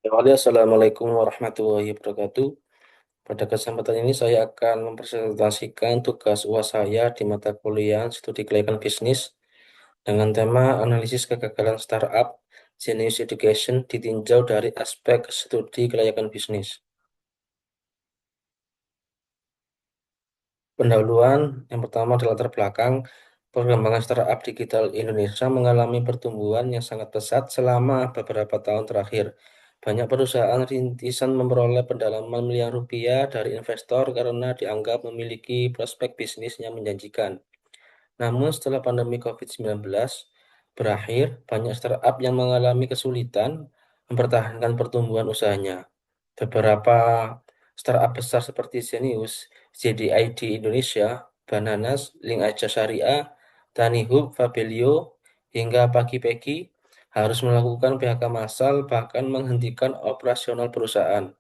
Assalamualaikum warahmatullahi wabarakatuh. Pada kesempatan ini saya akan mempresentasikan tugas UAS saya di mata kuliah Studi Kelayakan Bisnis dengan tema analisis kegagalan startup Genius Education ditinjau dari aspek studi kelayakan bisnis. Pendahuluan yang pertama adalah latar belakang perkembangan startup digital Indonesia mengalami pertumbuhan yang sangat pesat selama beberapa tahun terakhir. Banyak perusahaan rintisan memperoleh pendalaman miliar rupiah dari investor karena dianggap memiliki prospek bisnis yang menjanjikan. Namun setelah pandemi COVID-19 berakhir, banyak startup yang mengalami kesulitan mempertahankan pertumbuhan usahanya. Beberapa startup besar seperti Zenius, JDID Indonesia, Bananas, Link Aja Syariah, Tani Hub, Fabelio, hingga Pagi-Pagi harus melakukan PHK massal bahkan menghentikan operasional perusahaan.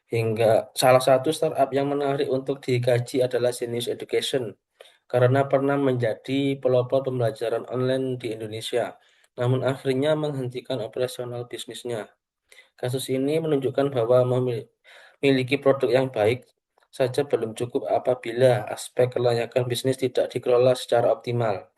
Hingga salah satu startup yang menarik untuk dikaji adalah Genius Education karena pernah menjadi pelopor pembelajaran online di Indonesia, namun akhirnya menghentikan operasional bisnisnya. Kasus ini menunjukkan bahwa memiliki produk yang baik saja belum cukup apabila aspek kelayakan bisnis tidak dikelola secara optimal.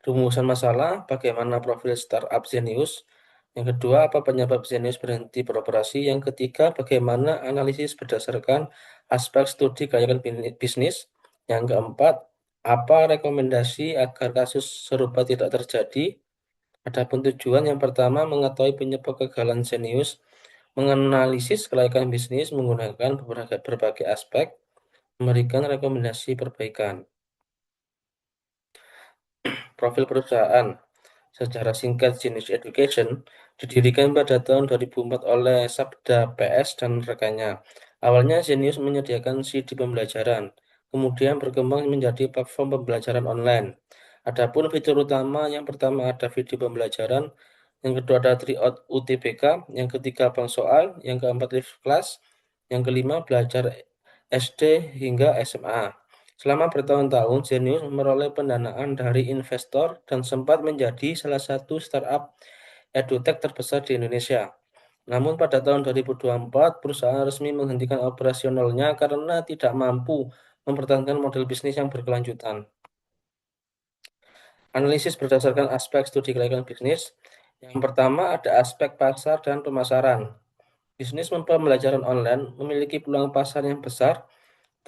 Rumusan masalah, bagaimana profil startup Zenius. Yang kedua, apa penyebab Zenius berhenti beroperasi. Yang ketiga, bagaimana analisis berdasarkan aspek studi kelayakan bisnis. Yang keempat, apa rekomendasi agar kasus serupa tidak terjadi. Adapun tujuan yang pertama, mengetahui penyebab kegagalan Zenius, menganalisis kelayakan bisnis menggunakan berbagai aspek, memberikan rekomendasi perbaikan. Profil perusahaan. Secara singkat, Genius Education didirikan pada tahun 2004 oleh Sabda PS dan rekannya. Awalnya Genius menyediakan CD pembelajaran, kemudian berkembang menjadi platform pembelajaran online. Adapun fitur utama yang pertama ada video pembelajaran, yang kedua ada tryout UTBK, yang ketiga bank soal, yang keempat live class, yang kelima belajar SD hingga SMA. Selama bertahun-tahun, Zenius memperoleh pendanaan dari investor dan sempat menjadi salah satu startup edutech terbesar di Indonesia. Namun pada tahun 2024, perusahaan resmi menghentikan operasionalnya karena tidak mampu mempertahankan model bisnis yang berkelanjutan. Analisis berdasarkan aspek studi kelayakan bisnis. Yang pertama ada aspek pasar dan pemasaran. Bisnis pembelajaran online memiliki peluang pasar yang besar,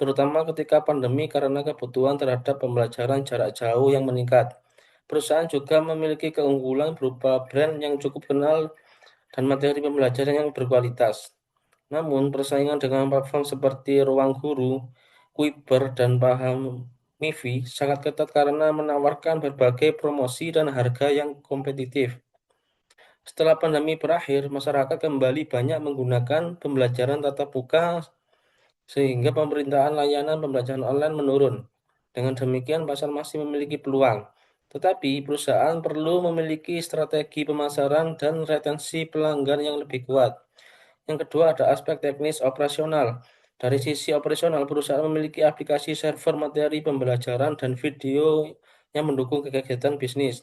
terutama ketika pandemi karena kebutuhan terhadap pembelajaran jarak jauh yang meningkat. Perusahaan juga memiliki keunggulan berupa brand yang cukup kenal dan materi pembelajaran yang berkualitas. Namun, persaingan dengan platform seperti Ruang Guru, Kuiper, dan Paham Mivi sangat ketat karena menawarkan berbagai promosi dan harga yang kompetitif. Setelah pandemi berakhir, masyarakat kembali banyak menggunakan pembelajaran tatap muka sehingga pemerintahan layanan pembelajaran online menurun. Dengan demikian, pasar masih memiliki peluang. Tetapi perusahaan perlu memiliki strategi pemasaran dan retensi pelanggan yang lebih kuat. Yang kedua ada aspek teknis operasional. Dari sisi operasional, perusahaan memiliki aplikasi server materi pembelajaran dan video yang mendukung kegiatan bisnis.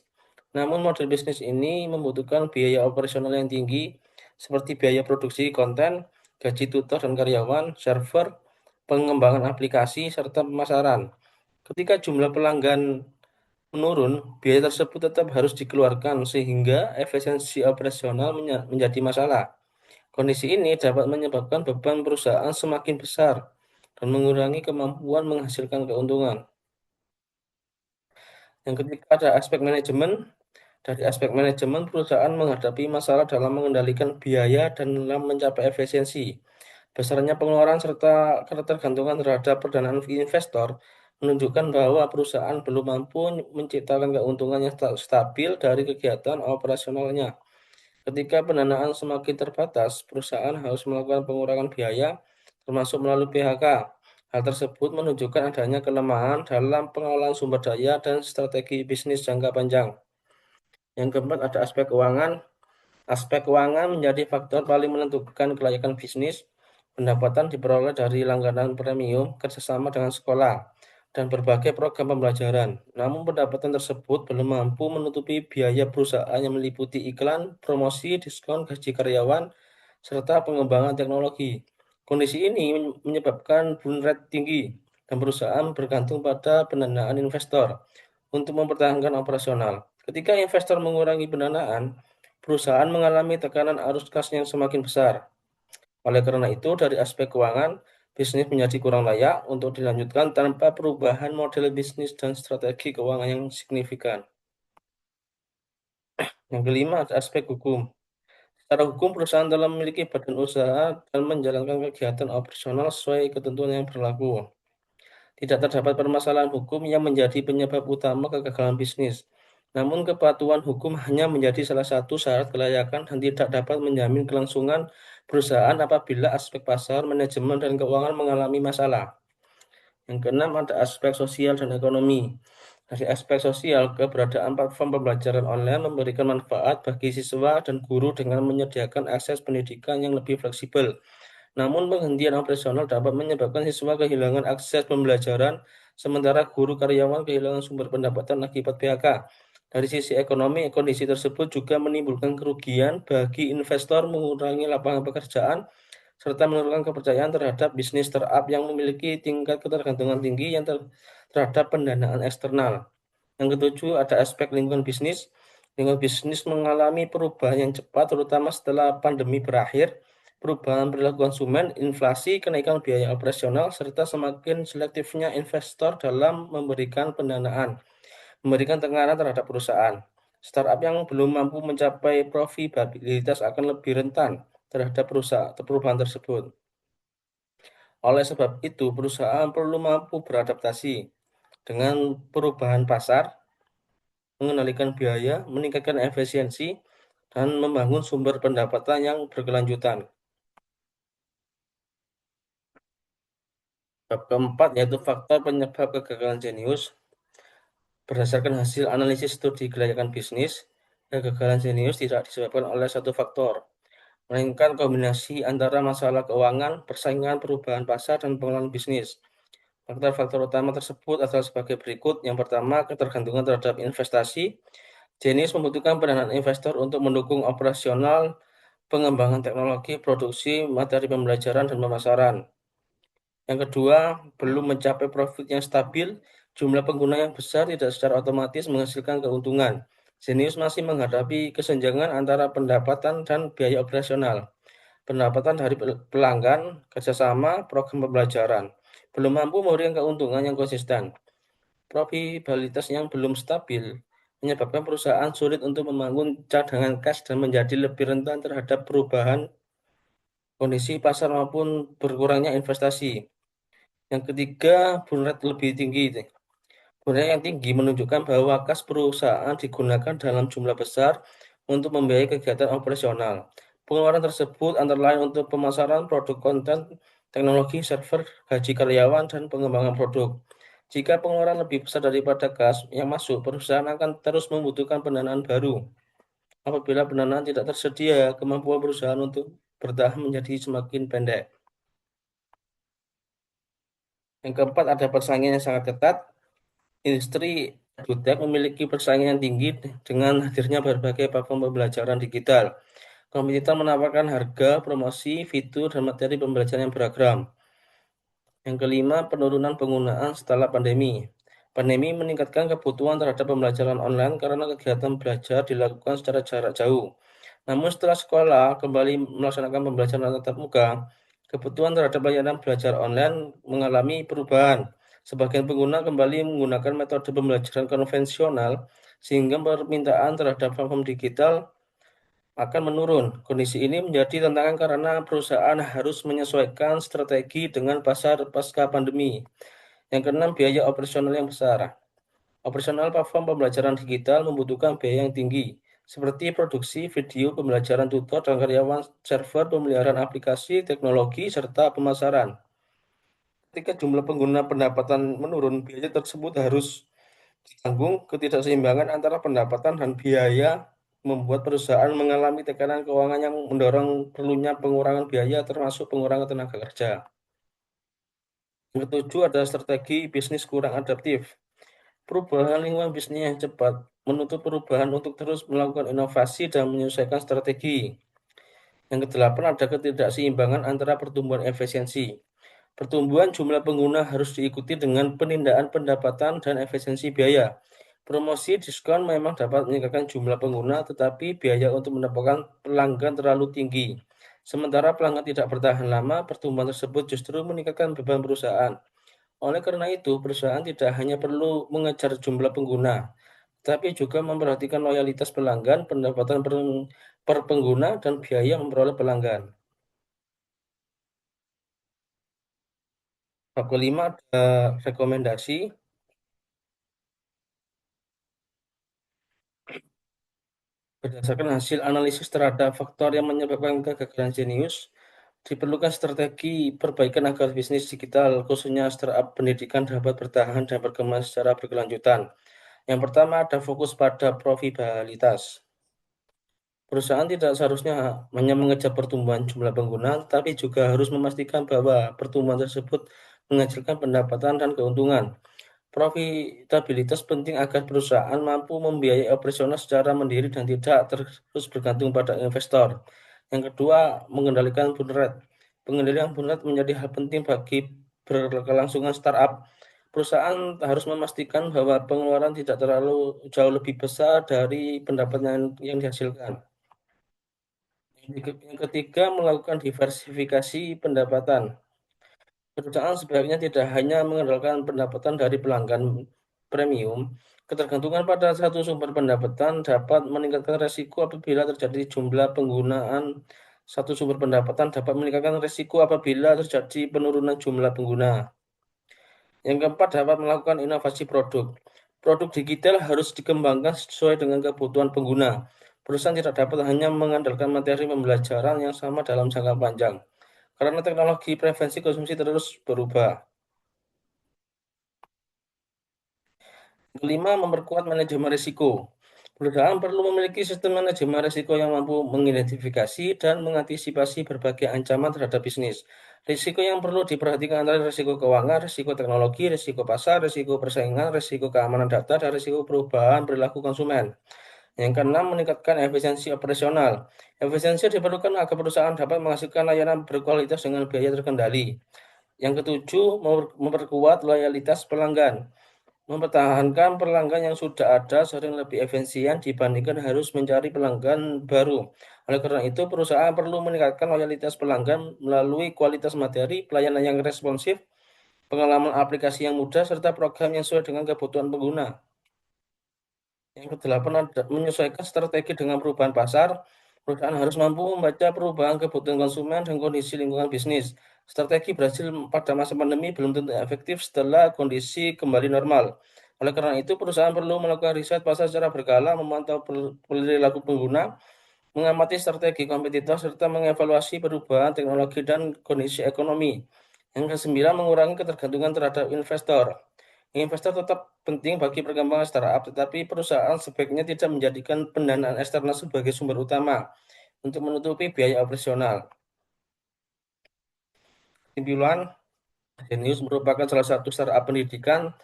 Namun model bisnis ini membutuhkan biaya operasional yang tinggi, seperti biaya produksi konten, gaji tutor dan karyawan, server, pengembangan aplikasi, serta pemasaran. Ketika jumlah pelanggan menurun, biaya tersebut tetap harus dikeluarkan sehingga efisiensi operasional menjadi masalah. Kondisi ini dapat menyebabkan beban perusahaan semakin besar dan mengurangi kemampuan menghasilkan keuntungan. Yang ketiga ada aspek manajemen. Dari aspek manajemen, perusahaan menghadapi masalah dalam mengendalikan biaya dan dalam mencapai efisiensi. Besarnya pengeluaran serta ketergantungan terhadap pendanaan investor menunjukkan bahwa perusahaan belum mampu menciptakan keuntungan yang stabil dari kegiatan operasionalnya. Ketika pendanaan semakin terbatas, perusahaan harus melakukan pengurangan biaya, termasuk melalui PHK. Hal tersebut menunjukkan adanya kelemahan dalam pengelolaan sumber daya dan strategi bisnis jangka panjang. Yang keempat ada aspek keuangan. Aspek keuangan menjadi faktor paling menentukan kelayakan bisnis. Pendapatan diperoleh dari langganan premium, kerjasama dengan sekolah, dan berbagai program pembelajaran. Namun pendapatan tersebut belum mampu menutupi biaya perusahaan yang meliputi iklan, promosi, diskon, gaji karyawan, serta pengembangan teknologi. Kondisi ini menyebabkan burn rate tinggi dan perusahaan bergantung pada pendanaan investor untuk mempertahankan operasional. Ketika investor mengurangi pendanaan, perusahaan mengalami tekanan arus kas yang semakin besar. Oleh karena itu, dari aspek keuangan, bisnis menjadi kurang layak untuk dilanjutkan tanpa perubahan model bisnis dan strategi keuangan yang signifikan. Yang kelima, ada aspek hukum. Secara hukum, perusahaan telah memiliki badan usaha dan menjalankan kegiatan operasional sesuai ketentuan yang berlaku. Tidak terdapat permasalahan hukum yang menjadi penyebab utama kegagalan bisnis. Namun kepatuhan hukum hanya menjadi salah satu syarat kelayakan dan tidak dapat menjamin kelangsungan perusahaan apabila aspek pasar, manajemen, dan keuangan mengalami masalah. Yang keenam ada aspek sosial dan ekonomi. Dari aspek sosial, keberadaan platform pembelajaran online memberikan manfaat bagi siswa dan guru dengan menyediakan akses pendidikan yang lebih fleksibel. Namun penghentian operasional dapat menyebabkan siswa kehilangan akses pembelajaran, sementara guru karyawan kehilangan sumber pendapatan akibat PHK. Dari sisi ekonomi, kondisi tersebut juga menimbulkan kerugian bagi investor, mengurangi lapangan pekerjaan, serta menurunkan kepercayaan terhadap bisnis startup yang memiliki tingkat ketergantungan tinggi terhadap pendanaan eksternal. Yang ketujuh, ada aspek lingkungan bisnis. Lingkungan bisnis mengalami perubahan yang cepat, terutama setelah pandemi berakhir. Perubahan perilaku konsumen, inflasi, kenaikan biaya operasional, serta semakin selektifnya investor dalam memberikan pendanaan, memberikan tekanan terhadap perusahaan. Startup yang belum mampu mencapai profitabilitas akan lebih rentan terhadap perubahan tersebut. Oleh sebab itu, perusahaan perlu mampu beradaptasi dengan perubahan pasar, mengendalikan biaya, meningkatkan efisiensi, dan membangun sumber pendapatan yang berkelanjutan. Bab keempat yaitu faktor penyebab kegagalan jenius. Berdasarkan hasil analisis studi kelayakan bisnis, kegagalan jenius tidak disebabkan oleh satu faktor, melainkan kombinasi antara masalah keuangan, persaingan, perubahan pasar, dan pengelolaan bisnis. Faktor-faktor utama tersebut adalah sebagai berikut. Yang pertama, ketergantungan terhadap investasi. Jenius membutuhkan pendanaan investor untuk mendukung operasional, pengembangan teknologi, produksi, materi pembelajaran, dan pemasaran. Yang kedua, belum mencapai profit yang stabil, jumlah pengguna yang besar tidak secara otomatis menghasilkan keuntungan. Jenius masih menghadapi kesenjangan antara pendapatan dan biaya operasional. Pendapatan dari pelanggan, kerjasama, program pembelajaran. Belum mampu memberikan keuntungan yang konsisten. Probabilitas yang belum stabil menyebabkan perusahaan sulit untuk membangun cadangan kas dan menjadi lebih rentan terhadap perubahan kondisi pasar maupun berkurangnya investasi. Yang ketiga, burn rate lebih tinggi. Burn rate yang tinggi menunjukkan bahwa kas perusahaan digunakan dalam jumlah besar untuk membiayai kegiatan operasional. Pengeluaran tersebut antara lain untuk pemasaran produk konten, teknologi server, gaji karyawan, dan pengembangan produk. Jika pengeluaran lebih besar daripada kas yang masuk, perusahaan akan terus membutuhkan pendanaan baru. Apabila pendanaan tidak tersedia, kemampuan perusahaan untuk bertahan menjadi semakin pendek. Yang keempat, ada persaingan yang sangat ketat. Industri edutech memiliki persaingan yang tinggi dengan hadirnya berbagai platform pembelajaran digital. Kompetitor menawarkan harga, promosi, fitur, dan materi pembelajaran yang beragam. Yang kelima, penurunan penggunaan setelah pandemi. Pandemi meningkatkan kebutuhan terhadap pembelajaran online karena kegiatan belajar dilakukan secara jarak jauh. Namun setelah sekolah kembali melaksanakan pembelajaran tatap muka, kebutuhan terhadap layanan belajar online mengalami perubahan. Sebagian pengguna kembali menggunakan metode pembelajaran konvensional sehingga permintaan terhadap platform digital akan menurun. Kondisi ini menjadi tantangan karena perusahaan harus menyesuaikan strategi dengan pasar pasca pandemi. Yang keenam, biaya operasional yang besar. Operasional platform pembelajaran digital membutuhkan biaya yang tinggi, seperti produksi video, pembelajaran tutor, dan karyawan server, pemeliharaan aplikasi, teknologi, serta pemasaran. Ketika jumlah pengguna pendapatan menurun, biaya tersebut harus ditanggung. Ketidakseimbangan antara pendapatan dan biaya membuat perusahaan mengalami tekanan keuangan yang mendorong perlunya pengurangan biaya termasuk pengurangan tenaga kerja. Yang ketujuh adalah strategi bisnis kurang adaptif. Perubahan lingkungan bisnis yang cepat menuntut perubahan untuk terus melakukan inovasi dan menyesuaikan strategi. Yang kedelapan ada ketidakseimbangan antara pertumbuhan efisiensi. Pertumbuhan jumlah pengguna harus diikuti dengan penindaan pendapatan dan efisiensi biaya. Promosi diskon memang dapat meningkatkan jumlah pengguna, tetapi biaya untuk mendapatkan pelanggan terlalu tinggi. Sementara pelanggan tidak bertahan lama, pertumbuhan tersebut justru meningkatkan beban perusahaan. Oleh karena itu, perusahaan tidak hanya perlu mengejar jumlah pengguna, tapi juga memperhatikan loyalitas pelanggan, pendapatan per pengguna, dan biaya memperoleh pelanggan. Bab kelima ada rekomendasi. Berdasarkan hasil analisis terhadap faktor yang menyebabkan kegagalan jenius, diperlukan strategi perbaikan agar bisnis digital, khususnya startup pendidikan, dapat bertahan dan berkembang secara berkelanjutan. Yang pertama ada fokus pada profitabilitas. Perusahaan tidak seharusnya hanya mengejar pertumbuhan jumlah pengguna, tapi juga harus memastikan bahwa pertumbuhan tersebut menghasilkan pendapatan dan keuntungan. Profitabilitas penting agar perusahaan mampu membiayai operasional secara mandiri dan tidak terus bergantung pada investor. Yang kedua, mengendalikan burn rate. Pengendalian burn rate menjadi hal penting bagi berkelangsungan startup. Perusahaan harus memastikan bahwa pengeluaran tidak terlalu jauh lebih besar dari pendapatan yang dihasilkan. Yang ketiga, melakukan diversifikasi pendapatan. Perusahaan sebaiknya tidak hanya mengandalkan pendapatan dari pelanggan premium. Ketergantungan pada satu sumber pendapatan dapat meningkatkan resiko apabila terjadi jumlah penggunaan satu sumber pendapatan dapat meningkatkan resiko apabila terjadi penurunan jumlah pengguna. Yang keempat, dapat melakukan inovasi produk. Produk digital harus dikembangkan sesuai dengan kebutuhan pengguna. Perusahaan tidak dapat hanya mengandalkan materi pembelajaran yang sama dalam jangka panjang, karena teknologi preferensi konsumsi terus berubah. Kelima, memperkuat manajemen risiko. Perusahaan perlu memiliki sistem manajemen risiko yang mampu mengidentifikasi dan mengantisipasi berbagai ancaman terhadap bisnis. Risiko yang perlu diperhatikan adalah risiko keuangan, risiko teknologi, risiko pasar, risiko persaingan, risiko keamanan data, dan risiko perubahan perilaku konsumen. Yang keenam, meningkatkan efisiensi operasional. Efisiensi diperlukan agar perusahaan dapat menghasilkan layanan berkualitas dengan biaya terkendali. Yang ketujuh, memperkuat loyalitas pelanggan. Mempertahankan pelanggan yang sudah ada sering lebih efisien dibandingkan harus mencari pelanggan baru. Oleh karena itu, perusahaan perlu meningkatkan loyalitas pelanggan melalui kualitas materi, pelayanan yang responsif, pengalaman aplikasi yang mudah, serta program yang sesuai dengan kebutuhan pengguna. Yang kedelapan ada menyesuaikan strategi dengan perubahan pasar. Perusahaan harus mampu membaca perubahan kebutuhan konsumen dan kondisi lingkungan bisnis. Strategi berhasil pada masa pandemi belum tentu efektif setelah kondisi kembali normal. Oleh karena itu, perusahaan perlu melakukan riset pasar secara berkala, memantau perilaku pengguna, mengamati strategi kompetitor, serta mengevaluasi perubahan teknologi dan kondisi ekonomi. Yang kesembilan, mengurangi ketergantungan terhadap investor. Investor tetap penting bagi perkembangan startup, tetapi perusahaan sebaiknya tidak menjadikan pendanaan eksternal sebagai sumber utama untuk menutupi biaya operasional. Kesimpulan, Genius merupakan salah satu startup pendidikan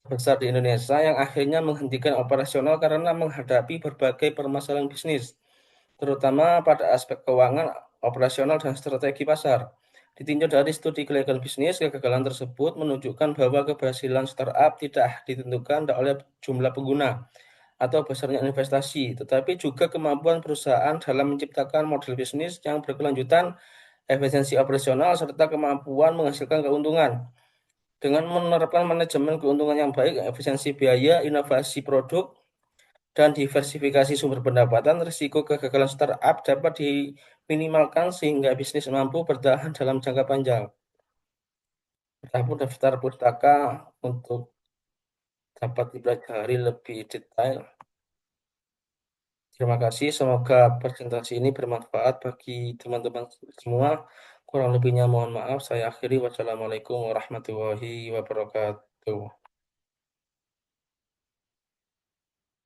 besar di Indonesia yang akhirnya menghentikan operasional karena menghadapi berbagai permasalahan bisnis, terutama pada aspek keuangan, operasional, dan strategi pasar. Ditinjau dari studi kegagalan bisnis, kegagalan tersebut menunjukkan bahwa keberhasilan startup tidak ditentukan oleh jumlah pengguna atau besarnya investasi, tetapi juga kemampuan perusahaan dalam menciptakan model bisnis yang berkelanjutan, efisiensi operasional, serta kemampuan menghasilkan keuntungan. Dengan menerapkan manajemen keuntungan yang baik, efisiensi biaya, inovasi produk, dan diversifikasi sumber pendapatan, risiko kegagalan startup dapat diminimalkan sehingga bisnis mampu bertahan dalam jangka panjang. Adapun daftar pustaka untuk dapat dipelajari lebih detail. Terima kasih, semoga presentasi ini bermanfaat bagi teman-teman semua. Kurang lebihnya mohon maaf, saya akhiri. Wassalamualaikum warahmatullahi wabarakatuh.